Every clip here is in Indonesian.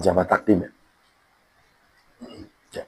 Jamak takdim ya? Ya.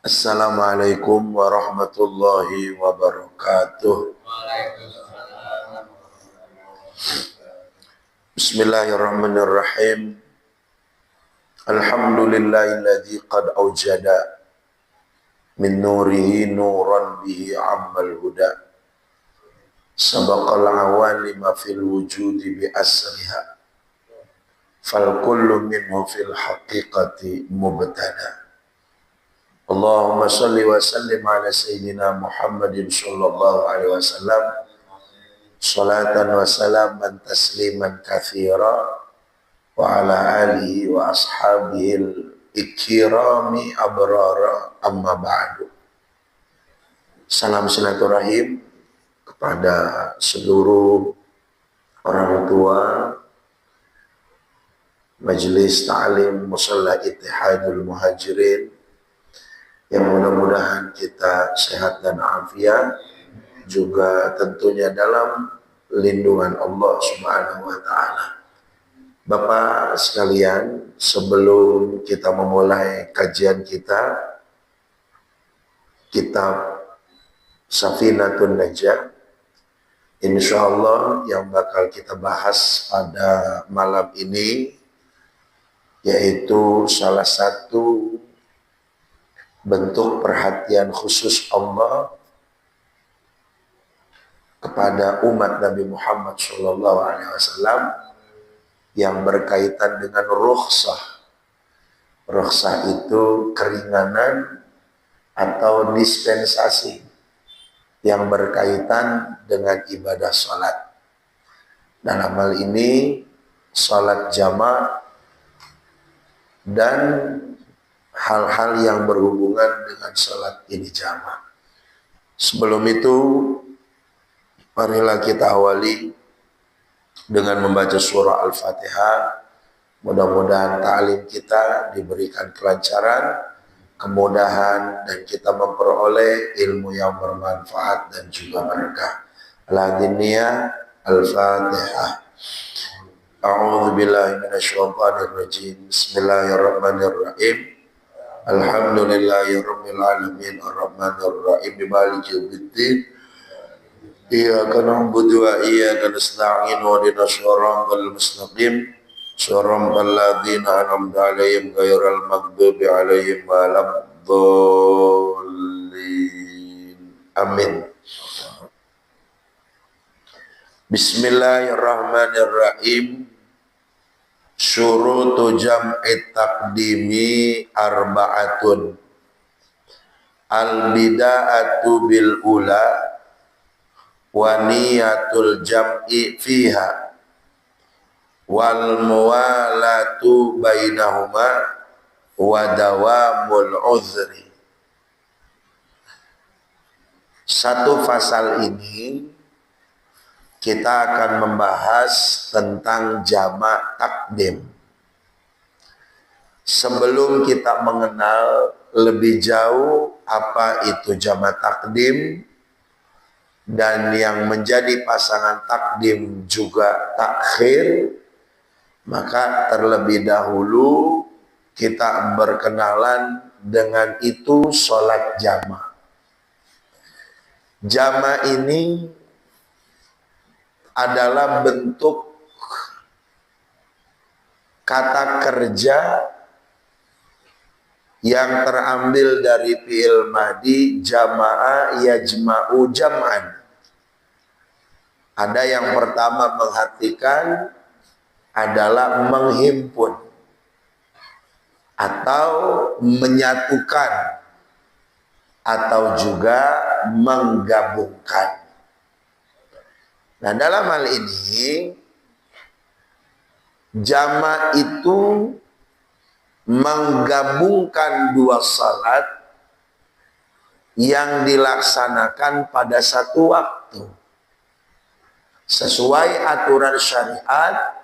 Assalamualaikum warahmatullahi wabarakatuh. Bismillahirrahmanirrahim. Alhamdulillahilladzi qad awjada min nurihi nuran bihi ammal huda. Sabaqal awalima fil wujudi bi asriha. Fal kullu minhu fil haqiqati mubtada. Allahumma salli wa sallim ala sayyidina Muhammadin sallallahu alaihi wasallam salatan wa salaman tasliman katsira wa ala alihi wa ashabihil ikirami abrara amma ba'du. Salam silaturahim kepada seluruh orang tua Majelis Ta'lim Musalla Ittihadul Muhajirin, yang mudah-mudahan kita sehat dan afiat, juga tentunya dalam lindungan Allah Subhanahu wa Ta'ala. Bapak sekalian, sebelum kita memulai kajian kita, kitab Safinatun Najah, insyaallah yang bakal kita bahas pada malam ini, yaitu salah satu bentuk perhatian khusus Allah kepada umat Nabi Muhammad SAW yang berkaitan dengan rukhsah. Rukhsah itu keringanan atau dispensasi yang berkaitan dengan ibadah sholat. Dalam hal ini sholat jamaah dan hal-hal yang berhubungan dengan sholat ini jamaah. Sebelum itu, marilah kita awali dengan membaca surah Al-Fatihah. Mudah-mudahan ta'lim kita diberikan kelancaran, kemudahan, dan kita memperoleh ilmu yang bermanfaat dan juga berkah. Al-Hadiniyah Al-Fatihah. A'udzu billahi minasyaitonir rajim. Bismillahirrahmanirrahim. Alhamdulillahi rabbil alamin arrahmanir rahim maliki yaumiddin. Iyyaka na'budu wa iyyaka nasta'in ihdinas siratal mustaqim. Shiratal ladzina an'amta 'alaihim ghairil maghdubi 'alaihim waladdallin. Amin. Bismillahirrahmanirrahim. Syurutu jam'i taqdimi arba'atun. Al-bida'atu bil ula wa niyatul jam'i fiha wal muwalatu bainahuma wa dawamul uzri. Satu pasal ini kita akan membahas tentang jamak takdim. Sebelum kita mengenal lebih jauh apa itu jamak takdim dan yang menjadi pasangan takdim juga takhir, maka terlebih dahulu kita berkenalan dengan itu sholat jamak. Jamak ini adalah bentuk kata kerja yang terambil dari fi'il madhi jama'a yajma'u jam'an. Ada yang pertama menghatikan adalah menghimpun atau menyatukan atau juga menggabungkan. Nah, dalam hal ini Jama' itu menggabungkan dua salat yang dilaksanakan pada satu waktu. Sesuai aturan syariat,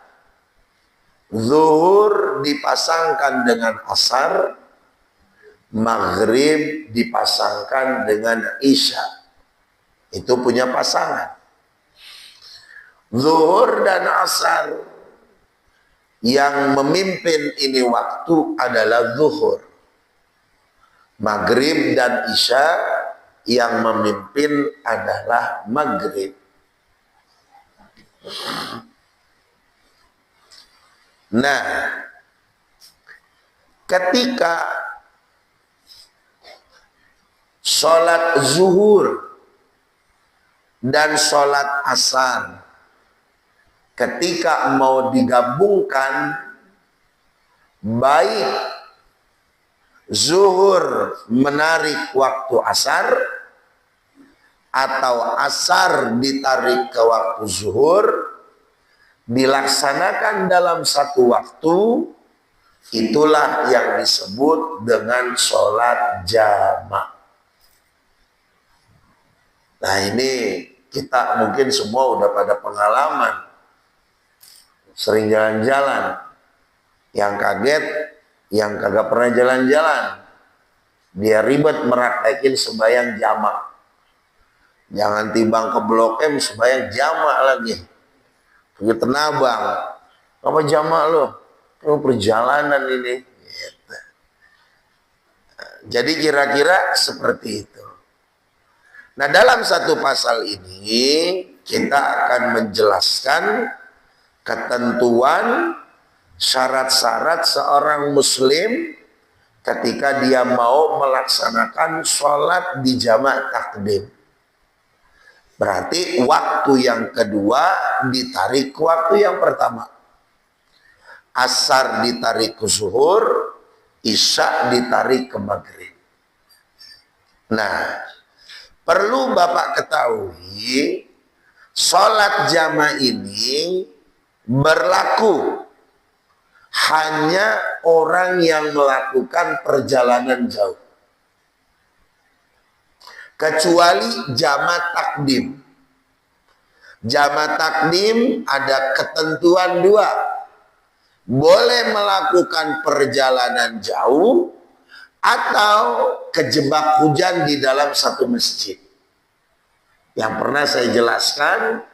zuhur dipasangkan dengan asar, maghrib dipasangkan dengan isya. Itu punya pasangan. Zuhur dan asar, yang memimpin ini waktu adalah zuhur. Maghrib dan isya yang memimpin adalah maghrib. Nah, ketika sholat zuhur dan sholat asar, ketika mau digabungkan, baik zuhur menarik waktu asar atau asar ditarik ke waktu zuhur, dilaksanakan dalam satu waktu, itulah yang disebut dengan sholat jama'. Nah, ini kita mungkin semua udah pada pengalaman, sering jalan-jalan. Yang kaget, yang kagak pernah jalan-jalan, dia ribet meraktekin sembahyang jama'. Jangan timbang ke Blok M sembahyang jama' lagi. Pergi Tenabang, apa jama' lo? Lo perjalanan ini. Gitu. Jadi kira-kira seperti itu. Nah, dalam satu pasal ini kita akan menjelaskan ketentuan syarat-syarat seorang muslim ketika dia mau melaksanakan sholat di jama' takdim. Berarti waktu yang kedua ditarik ke waktu yang pertama. Asar ditarik ke zuhur, isya ditarik ke maghrib. Nah, perlu Bapak ketahui, sholat jama' ini berlaku hanya orang yang melakukan perjalanan jauh. Kecuali jama' takdim. Jama' takdim ada ketentuan dua. Boleh melakukan perjalanan jauh atau kejebak hujan di dalam satu masjid. Yang pernah saya jelaskan,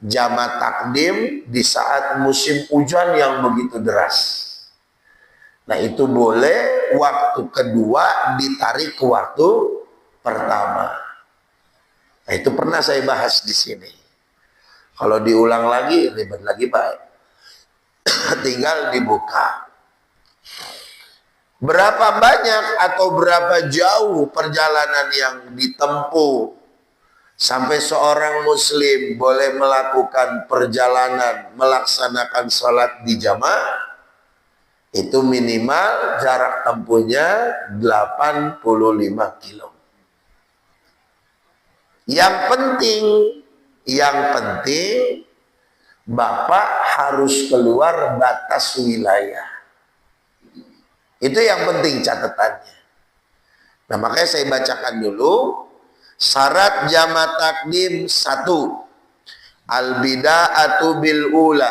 jama' takdim di saat musim hujan yang begitu deras. Nah, itu boleh waktu kedua ditarik ke waktu pertama. Nah, itu pernah saya bahas di sini. Kalau diulang lagi, ribet lagi baik. Tinggal dibuka. Berapa banyak atau berapa jauh perjalanan yang ditempuh sampai seorang muslim boleh melakukan perjalanan melaksanakan sholat di jama'? Itu minimal jarak tempuhnya 85 kilo. Yang penting Bapak harus keluar batas wilayah. Itu yang penting catatannya. Nah, makanya saya bacakan dulu. Syarat jama' takdim 1. Al-bida'atu bil ula.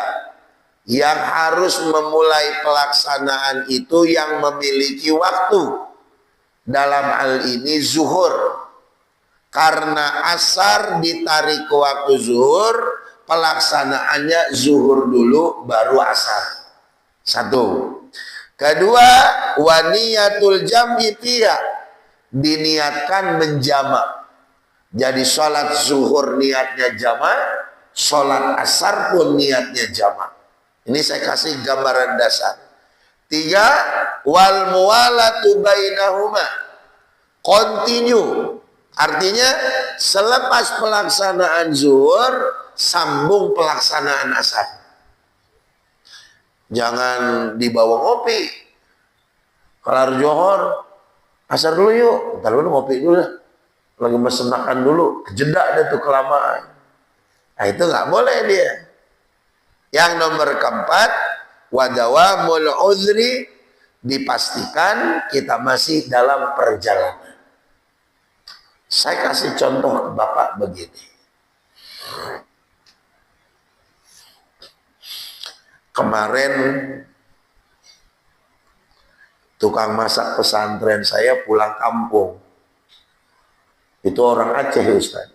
Yang harus memulai pelaksanaan itu yang memiliki waktu. Dalam hal ini zuhur. Karena asar ditarik ke waktu zuhur, pelaksanaannya zuhur dulu baru asar. 1. Kedua, waniyatul jam'i fiha, diniatkan menjama'. Jadi sholat zuhur niatnya jama', sholat asar pun niatnya jama'. Ini saya kasih gambaran dasar. 3, wal muwalatu bainahuma, continue. Artinya selepas pelaksanaan zuhur sambung pelaksanaan asar. Jangan dibawa ngopi. Kelar johor, asar dulu yuk. Ntar dulu ngopi dulu lah. Lagi mesen makan dulu. Kejeda deh tuh kelamaan. Nah, itu nggak boleh dia. Yang nomor keempat, Wa dawamul udhri, dipastikan kita masih dalam perjalanan. Saya kasih contoh ke Bapak begini. Kemarin tukang masak pesantren saya pulang kampung. Itu orang Aceh, Ustaz.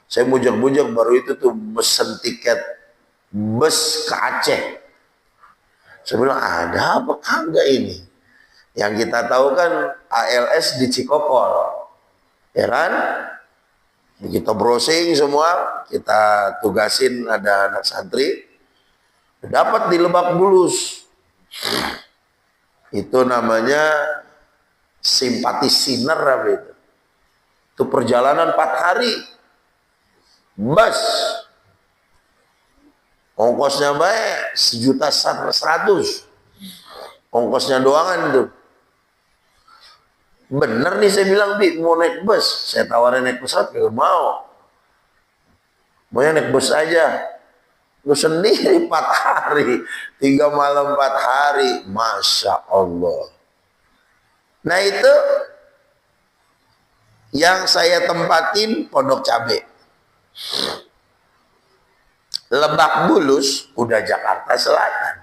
Saya bujak-bujak baru itu tuh mesen tiket bus ke Aceh. Saya bilang, ada apa kagak ini? Yang kita tahu kan ALS di Cikokol, ya kan? Kita browsing semua, kita tugasin ada anak santri, dapat di Lebak Bulus. Itu namanya simpati sinner apa itu? Itu perjalanan 4 hari. Bus. Ongkosnya baik, 1.100.000. Ongkosnya doangan itu. Bener nih saya bilang, Bi, mau naik bus. Saya tawarin naik pesawat, gak mau. Maunya naik bus aja. Lu sendiri 4 hari. 3 malam 4 hari. Masya Allah. Nah itu yang saya tempatin Pondok Cabe. Lebak Bulus udah Jakarta Selatan.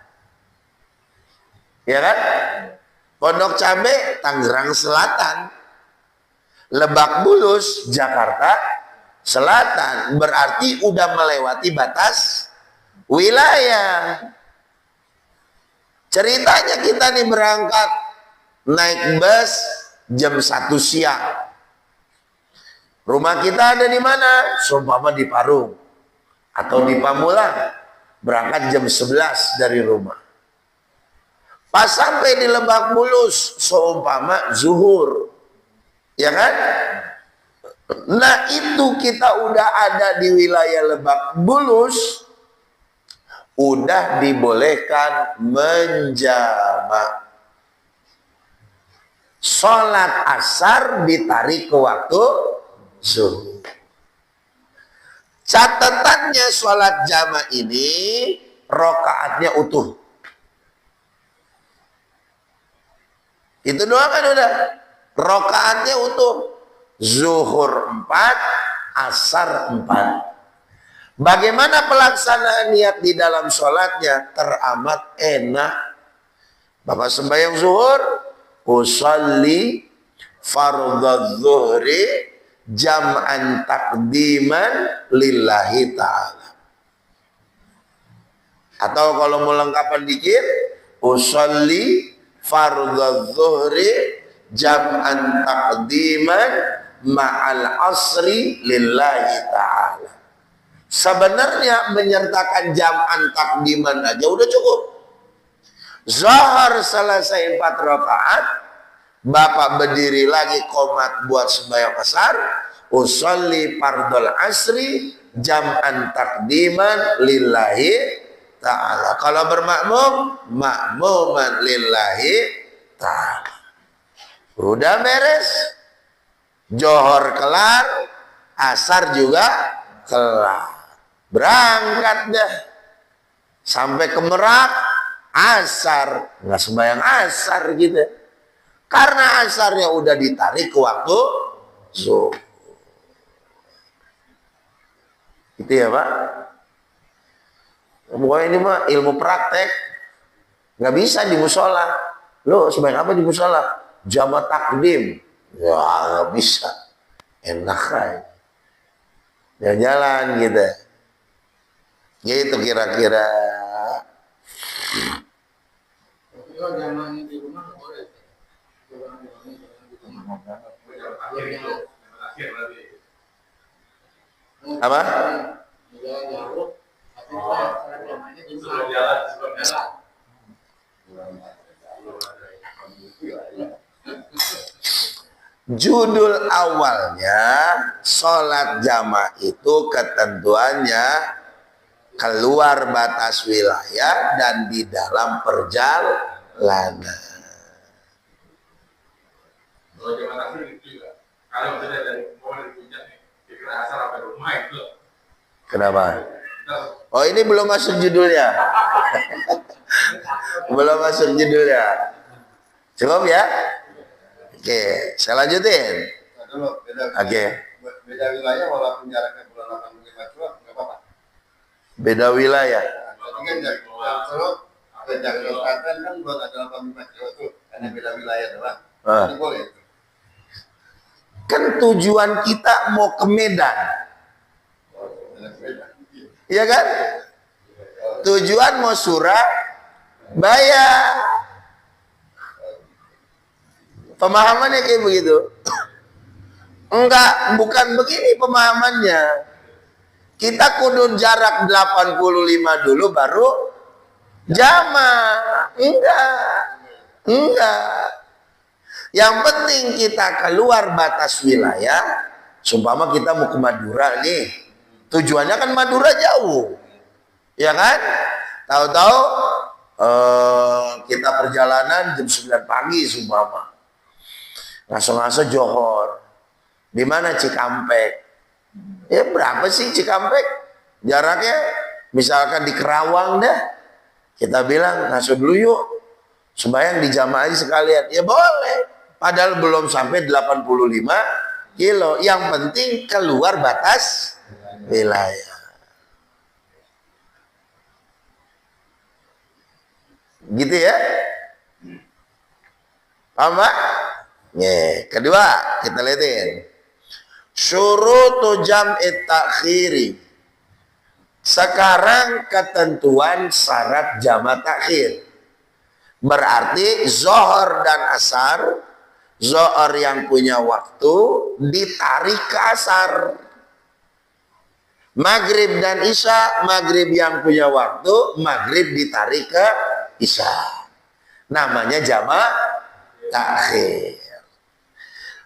Ya kan? Pondok Cabe Tangerang Selatan. Lebak Bulus Jakarta Selatan. Berarti udah melewati batas wilayah. Ceritanya kita nih berangkat naik bus jam 1 siang. Rumah kita ada di mana? Seumpama di Parung atau di Pamulang. Berangkat jam 11 dari rumah. Pas sampai di Lebak Bulus, seumpama zuhur. Ya kan? Nah itu kita udah ada di wilayah Lebak Bulus, udah dibolehkan menjamak. Sholat asar ditarik ke waktu zuhur. Catatannya sholat jamaah ini rokaatnya utuh. Itu doang kan udah. Rokaatnya utuh. Zuhur 4, asar 4. Bagaimana pelaksanaan niat di dalam sholatnya? Teramat enak. Bapak sembahyang zuhur, usalli fardadz zuhri jam'an takdiman lillahi ta'ala. Atau kalau mau lengkapan dikit, usalli fardadz zuhri jam'an takdiman ma'al asri lillahi ta'ala. Sebenarnya menyertakan jam'an takdiman aja udah cukup. Zuhur selesai 4 rakaat, Bapak berdiri lagi qomat buat sembahyang asar, usolli fardhol asri jam'an takdiman lillahi ta'ala. Kalau bermakmum, makmuman lillahi ta'ala. Udah beres. Johor kelar, asar juga kelar. Berangkat dah. Sampai ke Merak, asar. Nggak sembahyang asar gitu. Karena asarnya udah ditarik ke waktu zuhur. Gitu ya Pak. Pokoknya ini mah ilmu praktek. Nggak bisa di musola. Lo sembahyang apa di musola? Jamaah takdim. Ya nggak bisa. Enak aja. Jalan-jalan gitu. Gitu kira-kira. Apa? Judul awalnya sholat jamaah itu ketentuannya keluar batas wilayah dan di dalam perjalanan. Kalau jamaah takbir juga, kalau sudah dari puncak nih, kira asal sampai rumah itu. Kenapa? Oh, ini belum masuk judulnya. Belum masuk judulnya. Cukup ya? Oke, saya lanjutin. Oke. Beda wilayah walaupun jaraknya bulan 85 kilo nggak apa-apa. Beda wilayah. Jadi kan dari Solo ke Jakarta Selatan kan buat ada 85 kilo tuh, karena beda wilayah doang. Itu boleh. Kan tujuan kita mau ke Medan. Iya kan? Tujuan mau Surabaya. Pemahamannya kayak begitu. Enggak, bukan begini pemahamannya. Kita kudu jarak 85 dulu baru jamaah. Enggak. Yang penting kita keluar batas wilayah. Sumpama kita mau ke Madura nih. Tujuannya kan Madura jauh. Ya kan? Tahu-tahu kita perjalanan jam 9 pagi sumpama. Langsung-langsung Johor. Di mana Cikampek? Ya berapa sih Cikampek? Jaraknya misalkan di Kerawang dah. Kita bilang ngasuh dulu yuk. Sembahyang di jamaah aja sekalian. Ya boleh. Padahal belum sampai 85 kilo. Yang penting keluar batas wilayah. Gitu ya? Paham Pak? Kedua kita lihatin. Syurutu jam'i takhiri. Sekarang ketentuan syarat jama' takhir. Berarti zohor dan asar, zohor yang punya waktu ditarik ke asar. Maghrib dan isya, maghrib yang punya waktu, maghrib ditarik ke isya. Namanya jama' takhir.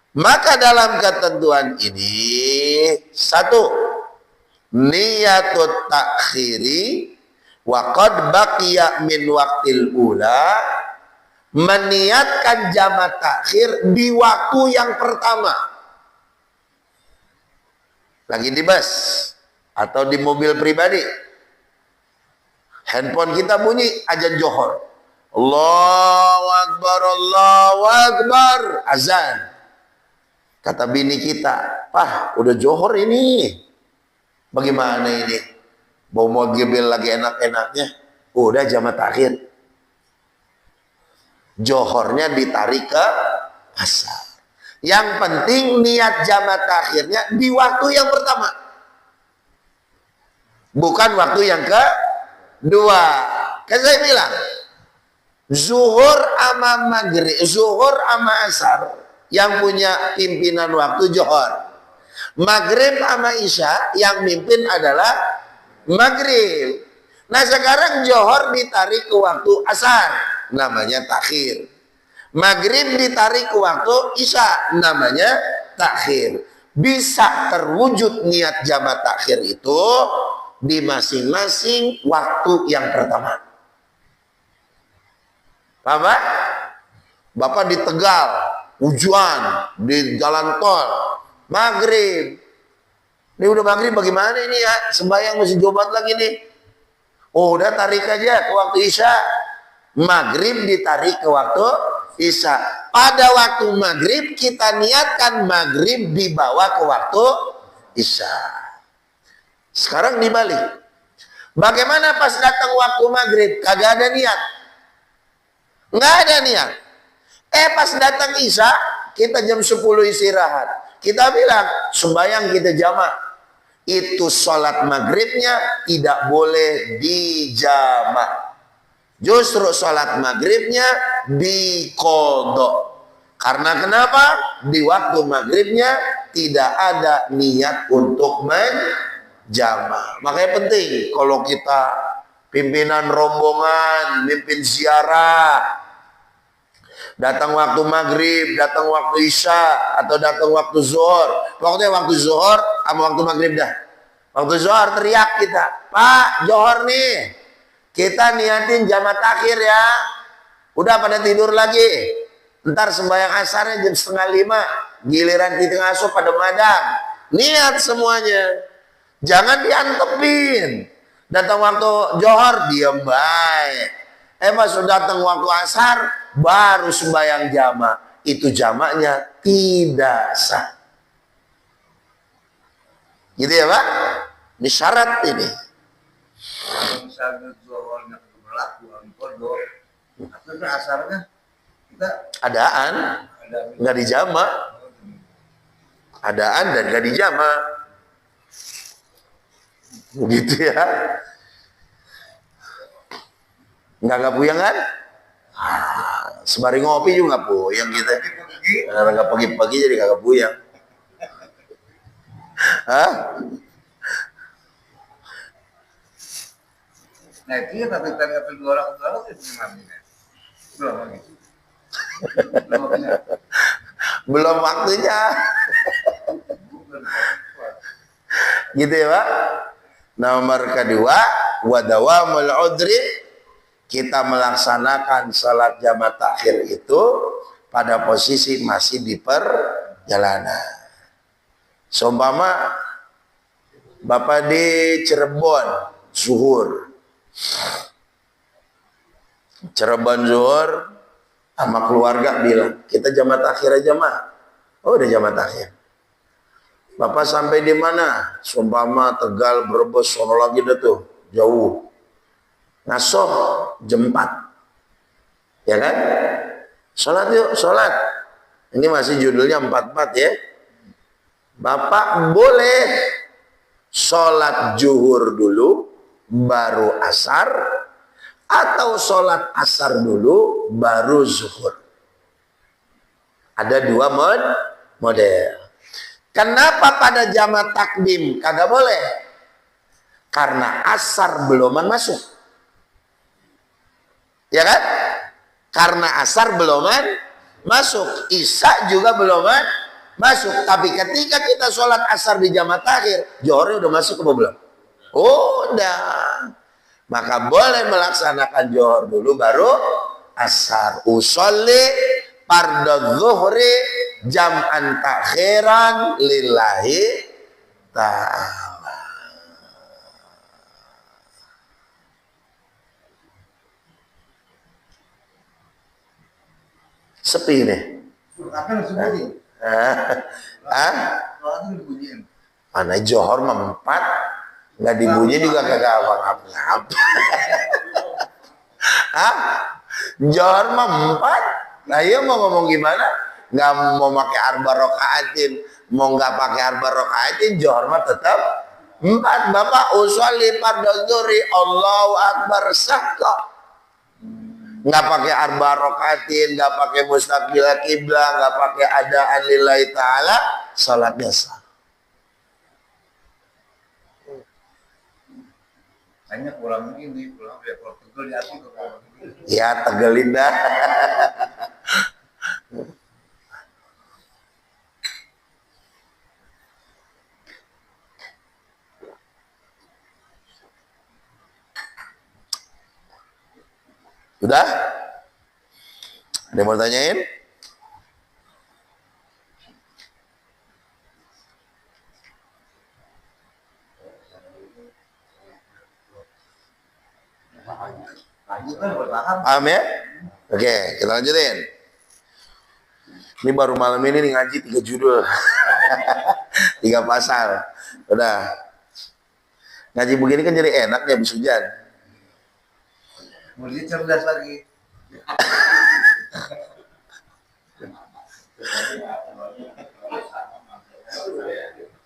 Maka dalam ketentuan ini, satu, niyatut takhiri wa qad baqiya min waqtil ula, meniatkan jama' takhir di waktu yang pertama. Lagi di bus atau di mobil pribadi, handphone kita bunyi azan Johor. Allahu Akbar, Allahu Akbar, azan. Kata bini kita, "Pah, udah Johor ini. Bagaimana ini? Bawa mobil lagi enak-enaknya. Udah jama' takhir." Johornya ditarik ke asar. Yang penting niat jama' takhirnya di waktu yang pertama. Bukan waktu yang kedua. Kan saya bilang, zuhur ama maghrib, zuhur ama asar, yang punya pimpinan waktu Johor. Maghrib sama isya yang mimpin adalah maghrib. Nah sekarang Johor ditarik ke waktu asar, namanya takhir. Maghrib ditarik ke waktu isya, namanya takhir. Bisa terwujud niat jama' takhir itu di masing-masing waktu yang pertama. Paham Pak? Bapak di Tegal, hujan di jalan tol, maghrib. Ini udah maghrib bagaimana ini ya? Sembahyang masih jobat lagi nih. Oh, udah tarik aja ke waktu isya. Maghrib ditarik ke waktu isya. Pada waktu maghrib kita niatkan maghrib dibawa ke waktu isya. Sekarang dibalik. Bagaimana pas datang waktu maghrib? Kagak ada niat. Nggak ada niat. Pas datang isya, kita jam 10 istirahat. Kita bilang, sembahyang kita jama'. Itu sholat maghribnya tidak boleh dijama'. Justru sholat maghribnya diqodho. Karena kenapa? Di waktu maghribnya tidak ada niat untuk menjama'. Makanya penting kalau kita pimpinan rombongan, mimpin ziarah, datang waktu maghrib, datang waktu isya, atau datang waktu zuhur. Pokoknya waktu zuhur sama waktu maghrib dah. Waktu zuhur teriak kita, "Pak, Johor nih, kita niatin jama' takhir ya." Udah pada tidur lagi. Ntar sembahyang asarnya jam 4:30. Giliran kita ngasuh pada madang. Niat semuanya. Jangan diantepin. Datang waktu johor, diam baik. Pas sudah datang waktu asar, baru sembahyang jamak. Itu jamaknya tidak sah. Gitu ya Pak? Ini syarat ini. Misalnya zuhurnya berlaku, kodok, atau asarnya kita Adaan, nggak dijamak. Adaan dan nggak dijamak. Gitu ya. Nggak puyeng kan? Sembari ngopi juga nggak puyeng kita. Karena nggak pagi-pagi jadi nggak puyeng. Hah? Nah itu ya tapi dua orang itu gimana? Belum lagi. Belum waktunya. Gitu ya Pak. Nomor kedua, wadawamul udri, kita melaksanakan salat jamak takhir itu pada posisi masih di perjalanan. Seumpama Bapak di Cirebon zuhur. Cirebon zuhur sama keluarga bilang, kita jamak takhir aja mah. Oh udah jamak takhir. Bapak sampai di mana? Seumpama Tegal, Brebes, sono lagi dah tuh, jauh. Ngasoh jam 4. Ya kan? Sholat yuk, sholat. Ini masih judulnya 44 ya. Bapak boleh sholat zuhur dulu, baru asar, atau sholat asar dulu, baru zuhur. Ada dua model. Kenapa pada jamak takdim kagak boleh? Karena asar beloman masuk. Ya kan? Karena asar beloman masuk. Isya juga beloman masuk. Tapi ketika kita sholat asar di jamak takhir, johornya udah masuk ke belum? Udah. Maka boleh melaksanakan johor dulu baru asar. Usolli fardhu zuhri jam'an takhiran lillahi ta'ala. Sepi nih. Apa yang disebutnya? Mana johor mah 4, nggak dibunyi juga kagak apa-apa. Johor mah 4. Nah iya mau ngomong gimana? Nggak mau pakai arba rokaatin, mau nggak pakai arba rokaatin, johor mah tetap 4. Bapak usolli fardhu zuhri, Allahu akbar, sah kok. Nggak pakai arba rokaatin, nggak pakai mustaqbil kiblah, nggak pakai adaan lillahi ta'ala, salatnya sah. Hanya kurang ini, kurang Tegal di hati kok. Ya tegelin dah. Udah? Ada yang mau tanyain? Paham ya? Oke, kita lanjutin. Ini baru malam ini nih ngaji 3 judul. 3 pasal. Udah. Ngaji begini kan jadi enak ya habis hujan. Mulai cerdas lagi.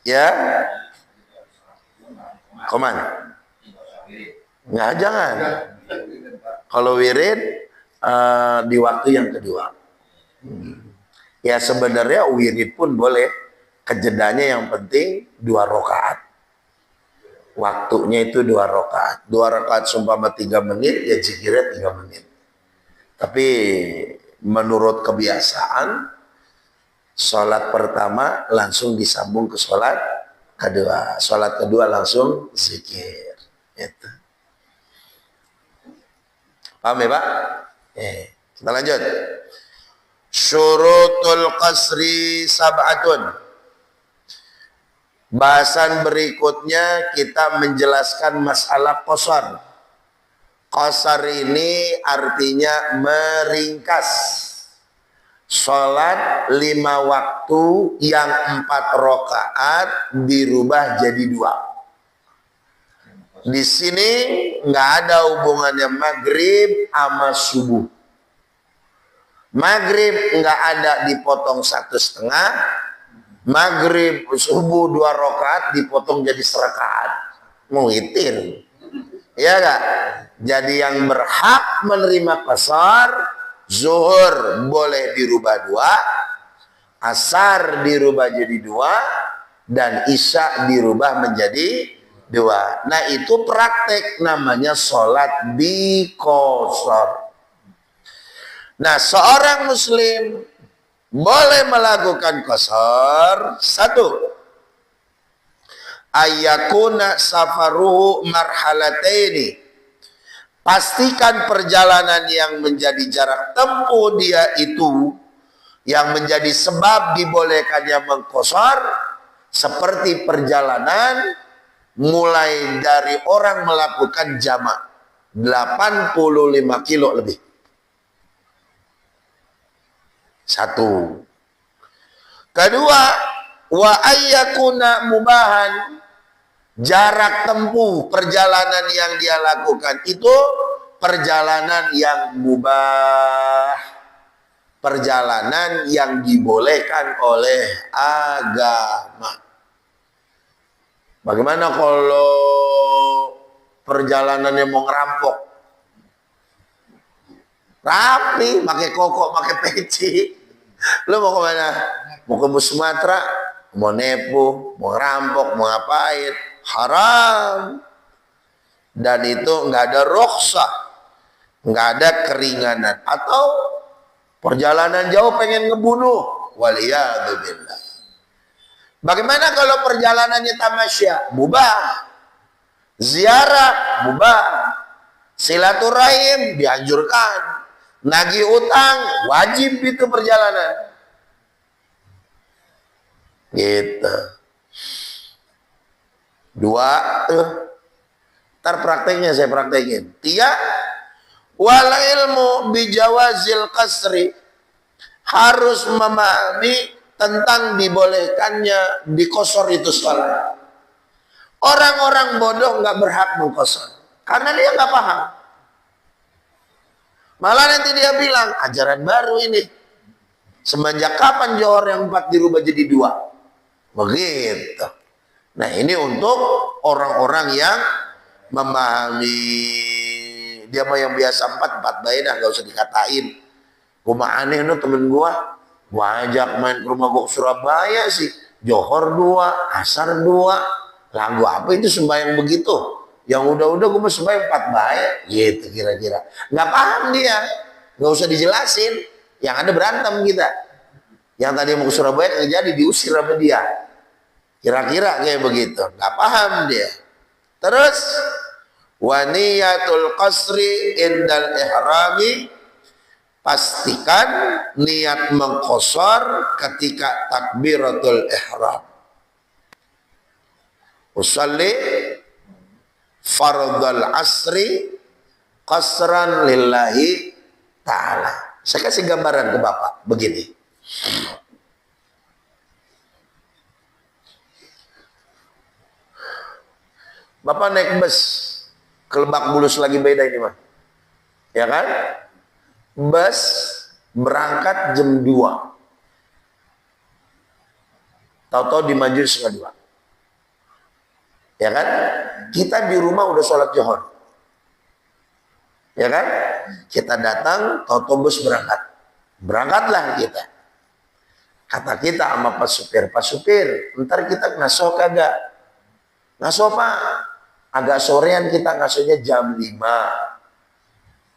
Ya? Koman? Nggak, jangan. Kalau wirid di waktu yang kedua. Ya sebenarnya wirid pun boleh. Kejedanya yang penting 2 rakaat. Waktunya itu 2 rakaat. 2 rakaat seumpama 3 menit, ya zikirnya 3 menit. Tapi menurut kebiasaan, sholat pertama langsung disambung ke sholat kedua. Sholat kedua langsung zikir. Itu. Paham ya Pak? Kita lanjut. Syurutul qasri sab'atun. Bahasan berikutnya kita menjelaskan masalah qasar. Qasar ini artinya meringkas. Sholat 5 waktu yang 4 rakaat dirubah jadi 2. Di sini nggak ada hubungannya maghrib sama subuh. Maghrib nggak ada dipotong 1,5. Maghrib subuh 2 rakaat dipotong jadi 1 rakaat. Muhitin. Ya gak? Jadi yang berhak menerima qasar, zuhur boleh dirubah 2, asar dirubah jadi 2, dan isya dirubah menjadi 2. Nah itu praktek namanya sholat biqasar. Nah seorang muslim boleh melakukan qasar. 1, ayyakuna safaruhu marhalataini. Pastikan perjalanan yang menjadi jarak tempuh dia itu yang menjadi sebab dibolehkannya mengqasar seperti perjalanan mulai dari orang melakukan jamak 85 kilo lebih. 1. Kedua, wa ayyakuna mubahan. Jarak tempuh perjalanan yang dia lakukan itu perjalanan yang mubah, perjalanan yang dibolehkan oleh agama. Bagaimana kalau perjalanannya mau ngerampok? Rapi, pakai koko, pakai peci. Lu mau kemana? Mau ke Sumatera? Mau nepu? Mau ngerampok? Mau ngapain? Haram. Dan itu nggak ada rukhsah, nggak ada keringanan. Atau perjalanan jauh pengen ngebunuh, waliyadzubillah. Bagaimana kalau perjalanannya tamasya? Mubah. Ziarah mubah. Silaturahim dianjurkan. Nagih utang wajib itu perjalanan. Gitu. 2, ntar prakteknya saya praktekin. 3, wal ilmu bijawazil qasri. Harus memahami tentang dibolehkannya diqasar itu sholat. Orang-orang bodoh nggak berhak mengqasar karena dia nggak paham. Malah nanti dia bilang ajaran baru ini. Semenjak kapan Johor yang 4 dirubah jadi 2? Begitu. Nah ini untuk orang-orang yang memahami. Dia mah yang biasa 4 baik dah, gak usah dikatain. Gue mah aneh no temen gue ajak main ke rumah gue ke Surabaya sih. Johor 2, asar 2. Lagu apa itu sembahyang begitu? Yang udah-udah gue mah sembahyang 4 baik. Gitu kira-kira. Gak paham dia. Gak usah dijelasin. Yang ada berantem kita. Yang tadi mau ke Surabaya gak jadi, diusir sama dia. Kira-kira kayak begitu. Gak paham dia. Terus wa niyatul qasri indal ihrami. Pastikan niat mengqasar ketika takbiratul ihram. Usalli fardal asri qasran lillahi ta'ala. Saya kasih gambaran ke Bapak begini. Bapak naik bus ke Lebak Bulus lagi beda ini mah. Ya kan? Bus berangkat jam 2. Tahu-tahu dimaju setengah 2. Ya kan? Kita di rumah udah sholat Johor. Ya kan? Kita datang, tahu-tahu bus berangkat. Berangkatlah kita. Kata kita sama Pak Supir, ntar kita ngaso kagak? Ngaso Pak? Agak sorean kita ngasonya jam 5.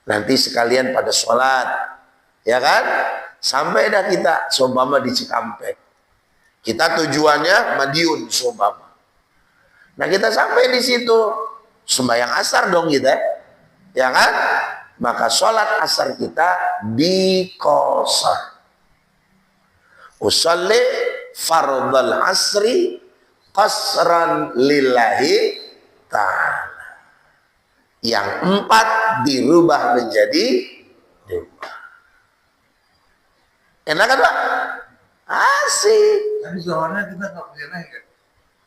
Nanti sekalian pada sholat. Ya kan? Sampai dah kita, seumpama di Cikampek. Kita tujuannya Madiun, seumpama. Nah kita sampai di situ, sembahyang asar dong kita. Ya kan? Maka sholat asar kita diqasar. Usalli fardal asri qasran lillahi ta'ala. Yang 4 dirubah menjadi 2. Enak kan Pak? Asik. Tapi zuhurnya kita nggak punya naik kan?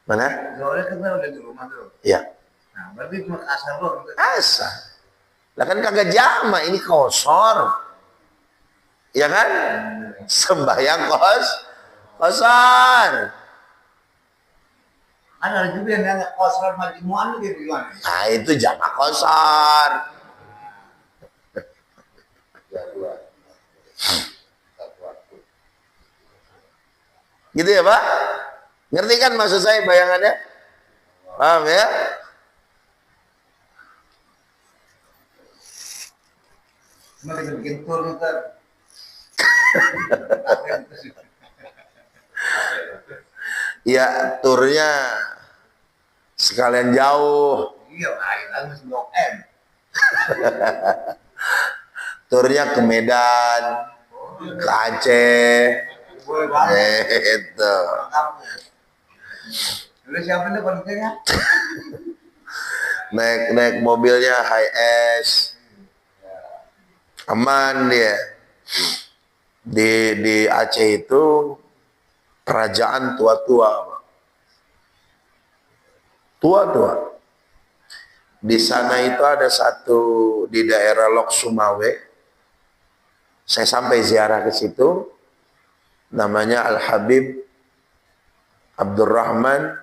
Mana? Zuhurnya kita udah di rumah tuh. Ya. Nah, berarti cuma asal doang. Asal. Lah kan kagak jama, ini kosor. Ya kan? Sembahyang kosor. Ada juga yang nanya kosor majmuan gitu gimana? Nah, itu jama kosor. Gitu ya Pak? Ngerti kan maksud saya bayangannya? Paham ya? Cuma kita bikin tur ntar. Ya turnya sekalian jauh. Iya, lain lagi Blok M. Turnya ke Medan, ke Aceh. Boleh banget. Itu. Lu siapa nih kontennya? Naik mobilnya HS. Aman dia. Di Aceh itu kerajaan tua-tua. Tua-tua. Di sana itu ada satu di daerah Lok Sumawe. Saya sampai ziarah ke situ. Namanya Al-Habib Abdurrahman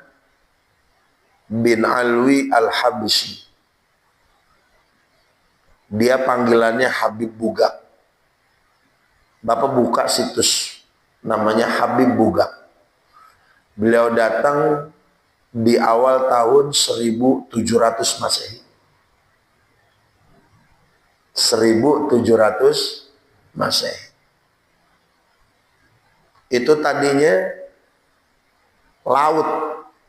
bin Alwi Al-Habsyi. Dia panggilannya Habib Bugak. Bapak buka situs namanya Habib Bugak. Beliau datang di awal tahun 1700 Masehi. 1700 Masehi. Itu tadinya laut,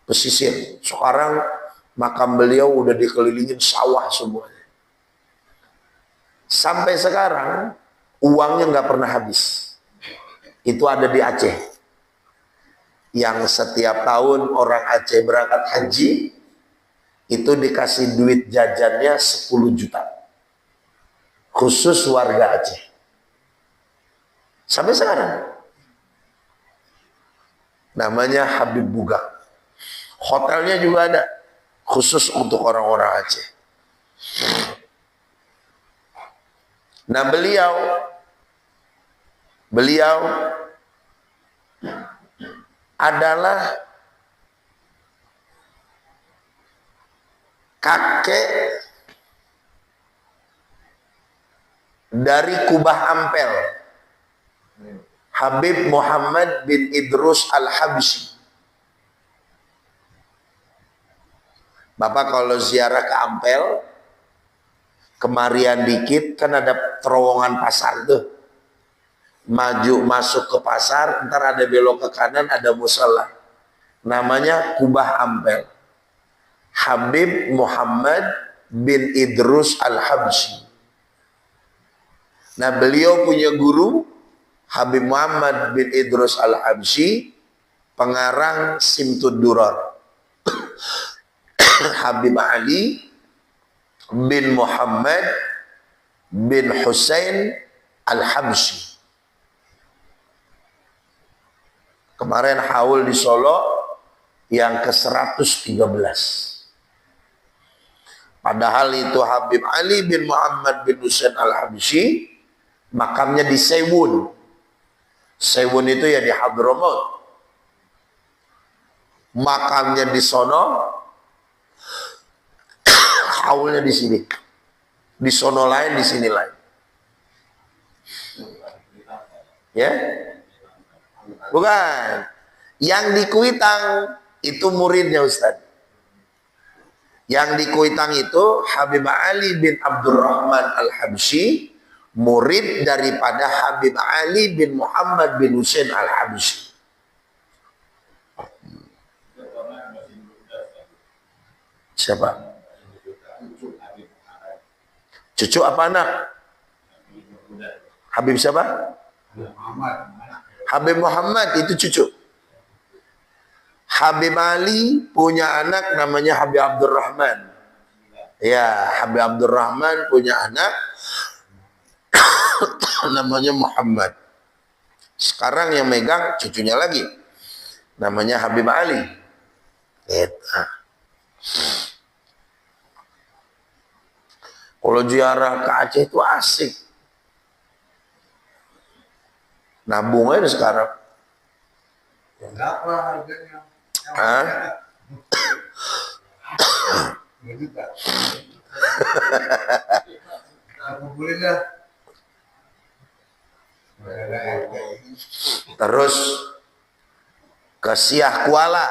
pesisir. Sekarang makam beliau udah dikelilingin sawah semuanya. Sampai sekarang uangnya nggak pernah habis. Itu ada di Aceh. Yang setiap tahun orang Aceh berangkat haji, itu dikasih duit jajannya 10 juta. Khusus warga Aceh. Sampai sekarang. Namanya Habib Bugak. Hotelnya juga ada. Khusus untuk orang-orang Aceh. Nah beliau adalah kakek dari Kubah Ampel, Habib Muhammad bin Idrus Al-Habsyi. Bapak kalau ziarah ke Ampel, kemarian dikit kan ada terowongan pasar tuh. Maju masuk ke pasar, ntar ada belok ke kanan, ada musala. Namanya Kubah Ampel. Habib Muhammad bin Idrus Al-Habsyi. Nah beliau punya guru, Habib Muhammad bin Idrus Al-Habsyi, pengarang Simtud Durar. Habib Ali bin Muhammad bin Husain Al-Habsyi. Kemarin haul di Solo yang ke-113. Padahal itu Habib Ali bin Muhammad bin Husain Al-Habsyi makamnya di Sewun. Sewun itu ya di Hadramaut. Makamnya di sono, haulnya di sini. Di sono lain, di sini lain. Ya? Bukan. Yang di Kuitang itu muridnya Ustaz. Yang di Kuitang itu Habib Ali bin Abdurrahman Al-Habsyi, murid daripada Habib Ali bin Muhammad bin Husain Al-Habsyi. Siapa? Cucu apa anak? Habib siapa? Habib Muhammad itu cucu. Habib Ali punya anak namanya Habib Abdurrahman. Ya, Habib Abdurrahman punya anak namanya Muhammad. Sekarang yang megang cucunya lagi, namanya Habib Ali. Kalau ziarah ke Aceh itu asik. Nabung aja sekarang. Berapa harganya? Hah? 2 juta. Kumpulin dah. Terus ke Siah Kuala,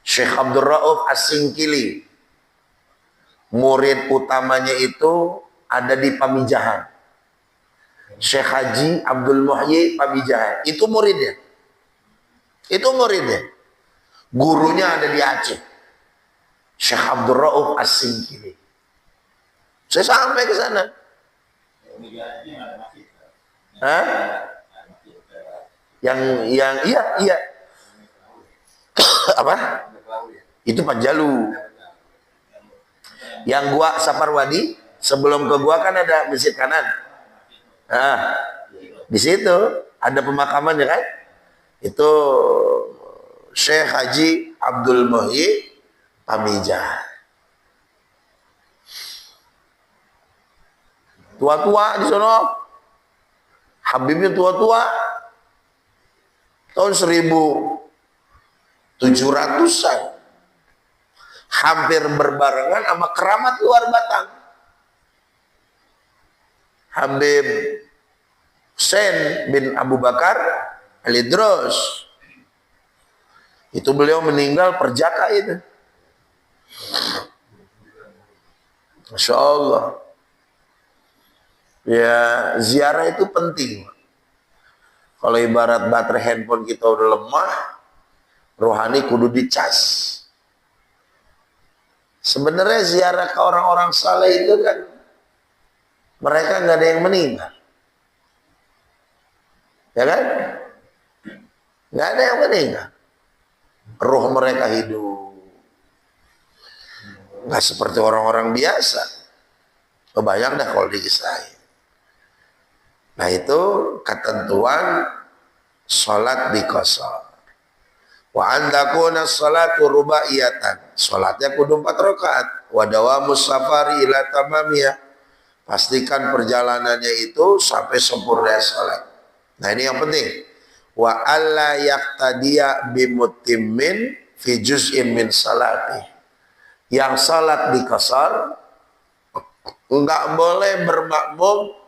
Syekh Abdul Rauf As-Singkili. Murid utamanya itu ada di Pamijahan. Syekh Haji Abdul Muhyi Pamijahan. Itu muridnya. Gurunya ada di Aceh. Syekh Abdul Rauf As-Singkili. Saya sampai ke sana. Hah? Iya. Apa? Itu Panjalu. Yang gua Saparwadi, sebelum ke gua kan ada masjid kanan. Nah, di situ ada pemakamannya kan? Itu Syekh Haji Abdul Muhyi Pamijahan. Tua-tua di sono. Habibnya tua-tua. Tahun 1700-an. Hampir berbarengan sama keramat luar Batang. Habib Hussein bin Abu Bakar Al-Idrus. Itu beliau meninggal perjaka itu. Masya Allah. Ya, ziarah itu penting. Kalau ibarat baterai handphone kita udah lemah, rohani kudu dicas. Sebenarnya ziarah ke orang-orang saleh itu kan mereka nggak ada yang meninggal, ya kan? Nggak ada yang meninggal, roh mereka hidup, nggak seperti orang-orang biasa. Kebayang dah kalau dikisahin. Nah itu ketentuan sholat di qashar. Wa antakuna sholatu rubaiyatan. Sholatnya kudu 4 rakaat. Wa dawamus safari ila tamamiyah. Pastikan perjalanannya itu sampai sempurna sholat. Nah ini yang penting. Wa alla yaqtadiya bimutimmin fi juz'in min salati. Yang sholat di qashar enggak boleh bermakmum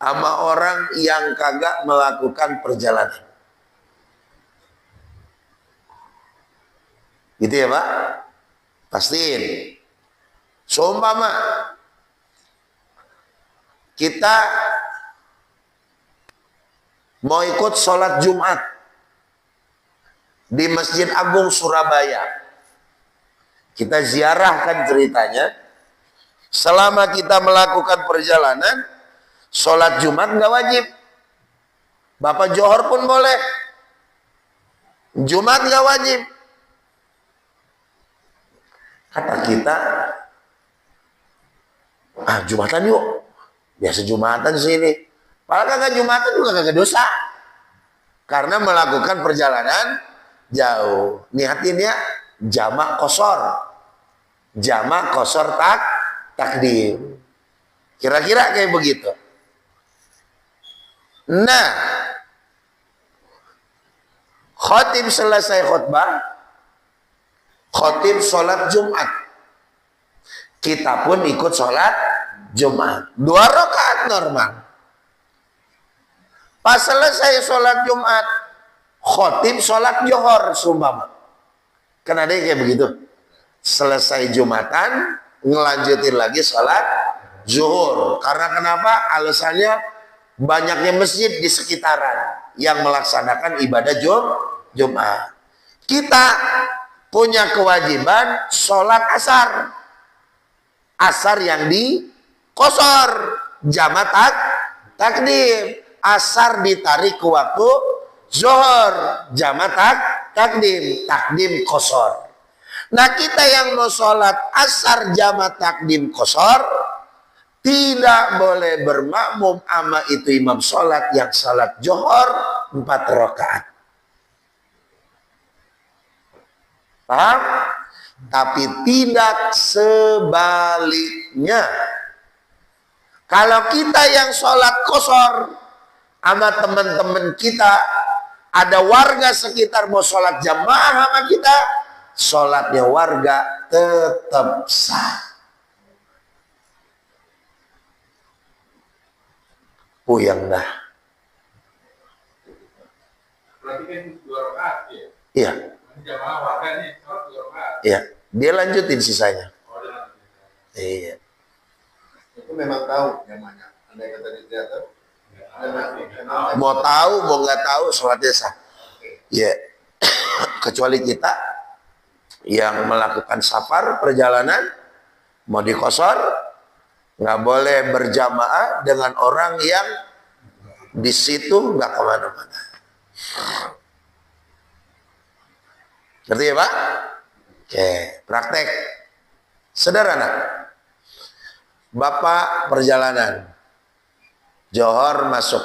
sama orang yang kagak melakukan perjalanan. Gitu ya Pak? Pastiin. Seumpama kita mau ikut sholat Jumat di Masjid Agung Surabaya. Kita ziarahkan ceritanya. Selama kita melakukan perjalanan, sholat Jumat nggak wajib. Bapak Johor pun boleh. Jumat nggak wajib. Kata kita, Jumatan yuk. Biasa Jumatan sini. Padahal kagak Jumatan juga kagak dosa. Karena melakukan perjalanan jauh. Niatinnya jamak qashar. Jamak qashar takdim. Kira-kira kayak begitu. Nah, khatib selesai khutbah, khatib sholat Jumat. Kita pun ikut sholat Jumat. 2 rakaat normal. Pas selesai sholat Jumat, khatib sholat Johor sumpama. Kan ada yang kayak begitu. Selesai Jumatan, ngelanjutin lagi sholat Zuhur. Karena kenapa? Alasannya banyaknya masjid di sekitaran yang melaksanakan ibadah Jumat. Kita punya kewajiban sholat asar. Asar yang di qashar, jamak takdim. Asar ditarik ke waktu Zuhur jamak takdim, takdim qasar. Nah kita yang mau sholat asar jamak takdim qasar tidak boleh bermakmum ama itu imam sholat yang sholat zuhur 4 rakaat. Paham? Tapi tidak sebaliknya. Kalau kita yang sholat qasar sama teman-teman kita, ada warga sekitar mau sholat jamaah sama kita, sholatnya warga tetap sah. Puyeng dah. Berarti kan 2 rakaat ya? Iya. Jamaah warga nih, sholat 2 rakaat. Iya. Dia lanjutin sisanya. Oh, dia lanjutin. Iya. Itu memang tahu namanya. Andai kata di teater. Mau tahu, mau nggak tahu, sholatnya sah. Ya, kecuali kita yang melakukan safar perjalanan, mau dikosor, nggak boleh berjamaah dengan orang yang di situ nggak kemana-mana. Ngerti ya Pak? Oke, praktek. Sederhana. Bapak perjalanan. Johor masuk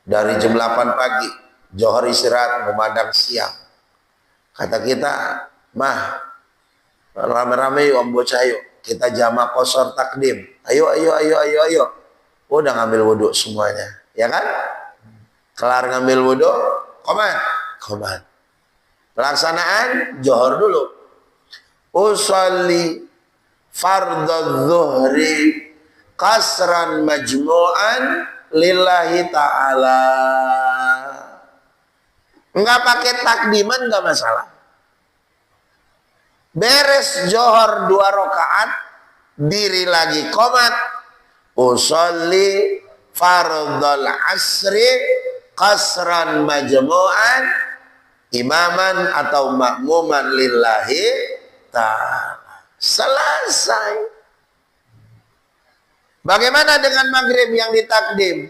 dari jam 8 pagi, Johor istirahat memandang siang. Kata kita, mah rame-rame yuk om bocah yuk, kita jamak qasar takdim. Ayo. Udah ngambil wudhu semuanya, ya kan? Kelar ngambil wudhu, komat. Pelaksanaan Johor dulu. Usolli fardhu zuhri qasran majmu'an lillahi ta'ala. Enggak pakai takdiman enggak masalah. Beres Johor 2 rakaat, diri lagi qomat. Usolli fardhul asri qasran majmu'an imaman atau makmuman lillahi ta'ala. Selesai. Bagaimana dengan maghrib yang ditakdim?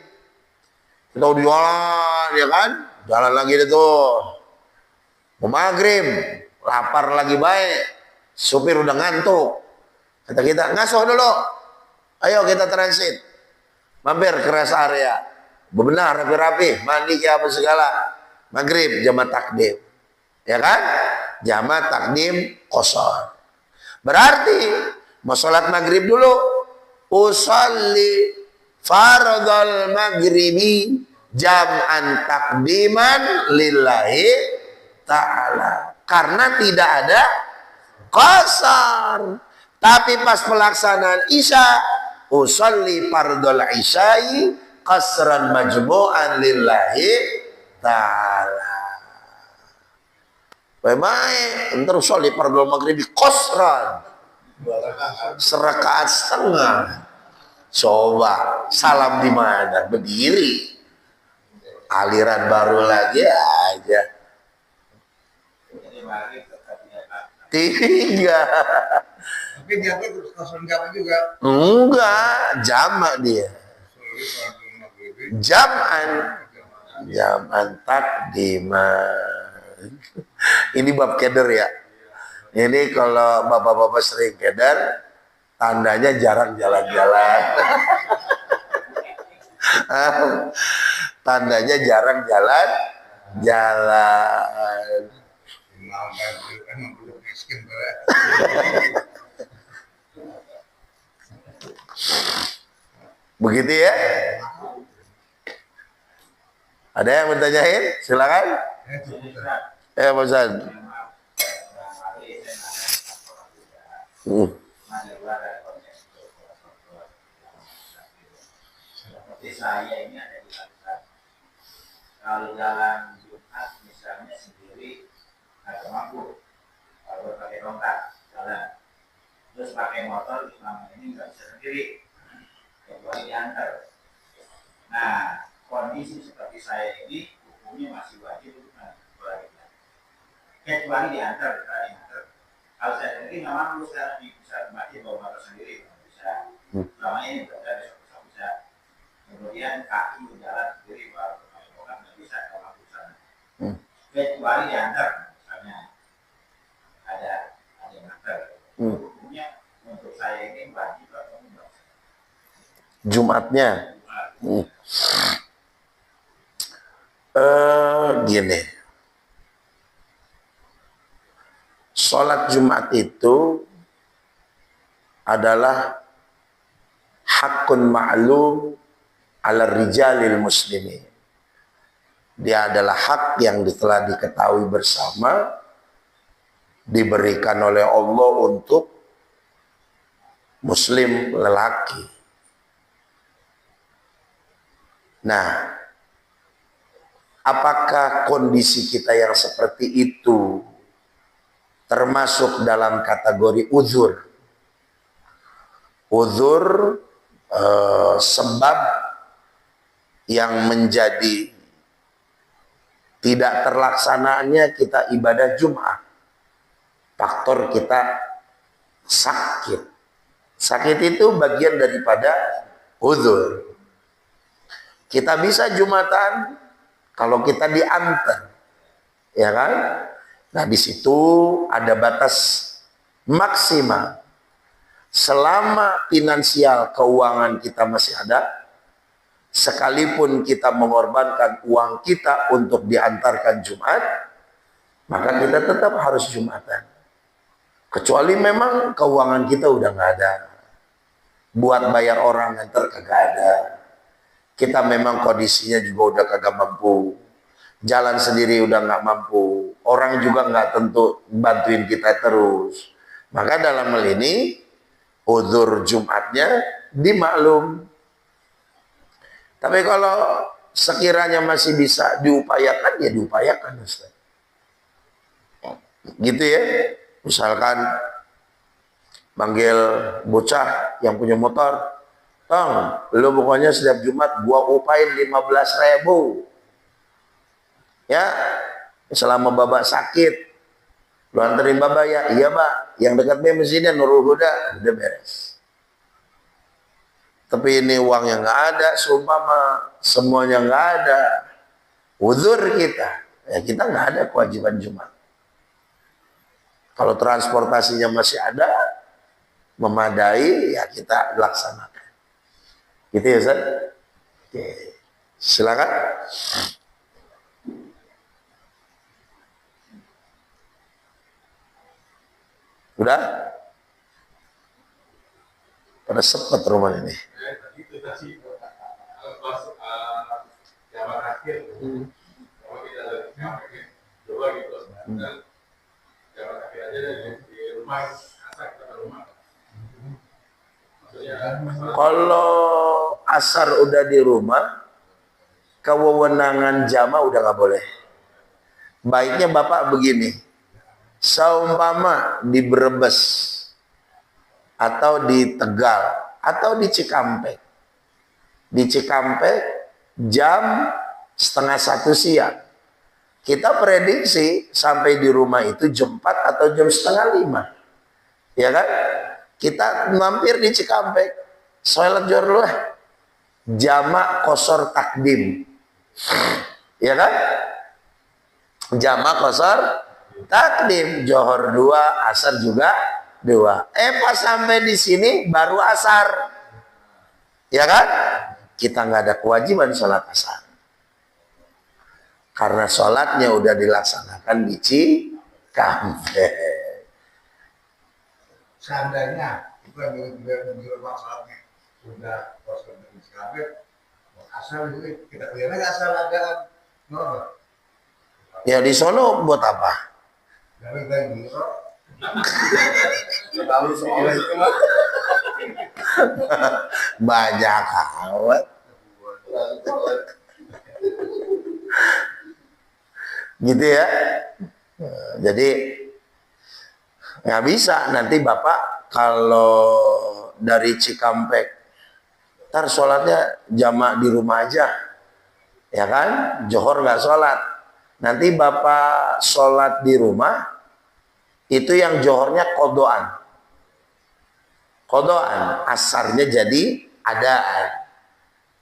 Kita udah jalan, ya kan? Jalan lagi deh tuh. Mau maghrib, lapar lagi baik. Supir udah ngantuk. Kata kita, ngasuh dulu. Ayo kita transit. Mampir ke rest area. Benar, rapi-rapi. Mandi kayak apa segala. Maghrib, jamak takdim. Ya kan? Jamak takdim qasar. Berarti, mau sholat maghrib dulu. Usalli fardhal maghribi jam'an takdiman lillahi ta'ala. Karena tidak ada qasar. Tapi pas pelaksanaan isya, usalli fardhal isya'i qasran majmu'an lillahi ta'ala. Baik, entar usalli fardhal maghribi qasran. 1 rakaat setengah. Coba salam di mana? Berdiri. Aliran baru lagi aja. 3. Tapi dia tuh langsung jamak juga. Enggak, jamak dia. Jam'an takdiman. Ini bab keder ya. Ini kalau bapak-bapak sering keder, tandanya jarang jalan-jalan. Tandanya jarang jalan-jalan. Begitu ya? Ada yang bertanyain? Silakan. Pak Ustaz. Seperti saya ini ada di Lampung. Kalau jalan Jumat misalnya sendiri agak mampu, kalau pakai tongkat jalan, terus pakai motor selama ini nggak bisa sendiri, kecuali diantar. Nah, kondisi seperti saya ini hukumnya masih wajib kecuali diantar, Kalau saya sendiri nggak mampu sekarang bisa mati bawa motor sendiri, bisa. Selama ini bisa. Kemudian kaki berjalan sendiri, kalau nggak bisa. kecuali diantar misalnya ada yang antar. Hukumnya untuk saya ini wajib atau enggak? Jumatnya. Gini. Sholat Jumat itu adalah hakun ma'lum ala rijalil muslimin. Dia adalah hak yang telah diketahui bersama, diberikan oleh Allah untuk muslim lelaki. Nah, apakah kondisi kita yang seperti itu termasuk dalam kategori uzur? Uzur sebab yang menjadi tidak terlaksanaannya kita ibadah Jumat. Faktor kita sakit. Sakit itu bagian daripada uzur. Kita bisa Jumatan kalau kita diantar, ya kan? Nah, di situ ada batas maksimal. Selama finansial keuangan kita masih ada, sekalipun kita mengorbankan uang kita untuk diantarkan Jumat, maka kita tetap harus Jumatan. Kecuali memang keuangan kita udah nggak ada, buat bayar orang ngantar kagak ada. Kita memang kondisinya juga udah kagak mampu, jalan sendiri udah nggak mampu, orang juga nggak tentu bantuin kita terus. Maka dalam hal ini uzur Jumatnya dimaklum. Tapi kalau sekiranya masih bisa diupayakan, ya diupayakan, Ustaz. Gitu ya. Misalkan manggil bocah yang punya motor, Tong, lu pokoknya setiap Jumat gua upain 15.000. Ya, selama babak sakit, lu anterin babak ya? Iya, Pak. Yang dekat mesinnya Nurul Huda, udah beres. Tapi ini uang yang nggak ada, seumpama semuanya nggak ada, uzur kita, ya kita nggak ada kewajiban Jumat. Kalau transportasinya masih ada, memadai, ya kita laksanakan. Gitu ya, Ustaz? Oke. Silakan. Udah? Pada sepet rumah ini. Itu tadi pas zaman akhir, kalau kita lagi ngapain, coba gitu, dan zaman akhir aja di rumah, asal kita ke rumah. Maksudnya, Kalau asar udah di rumah, kewenangan jamaah udah nggak boleh. Baiknya Bapak begini, seumpama di Brebes atau di Tegal atau di Cikampek. Di Cikampek jam 12:30 siang. Kita prediksi sampai di rumah itu jam 4 atau jam 4:30. Ya kan? Kita mampir di Cikampek, sholat zuhur dulu lah. Jamak qosor takdim. Ya kan? Jamak qosor takdim, johor 2, asar juga 2. Pas sampai di sini baru asar. Ya kan? Kita nggak ada kewajiban sholat asar. Karena sholatnya udah dilaksanakan di Cikampek. Seandainya bukan di rumah sholatnya sudah kosong di Cikampek, asal itu kita kira asal ada normal. Ya di sono buat apa? Dari tadi terlalu soal itu mah. Banyak awet. Gitu ya. Jadi nggak bisa. Nanti Bapak kalau dari Cikampek, ntar sholatnya jamak di rumah aja, ya kan? Johor nggak sholat. Nanti Bapak sholat di rumah, itu yang johornya kodoan. Kodoan, asarnya jadi adaan.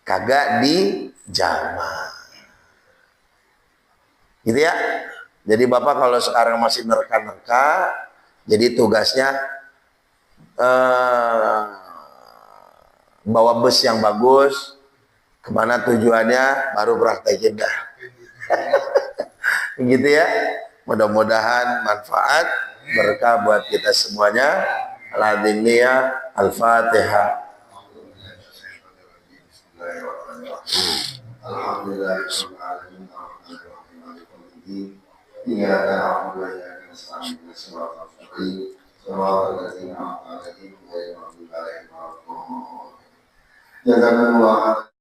Kagak di jamak. Gitu ya. Jadi Bapak kalau sekarang masih nerka-nerka, jadi tugasnya bawa bus yang bagus, kemana tujuannya baru praktekin dah. Gitu ya. Mudah-mudahan manfaat berkah buat kita semuanya. Al-Adiniyah, Al-Fatihah. Jazakumullah.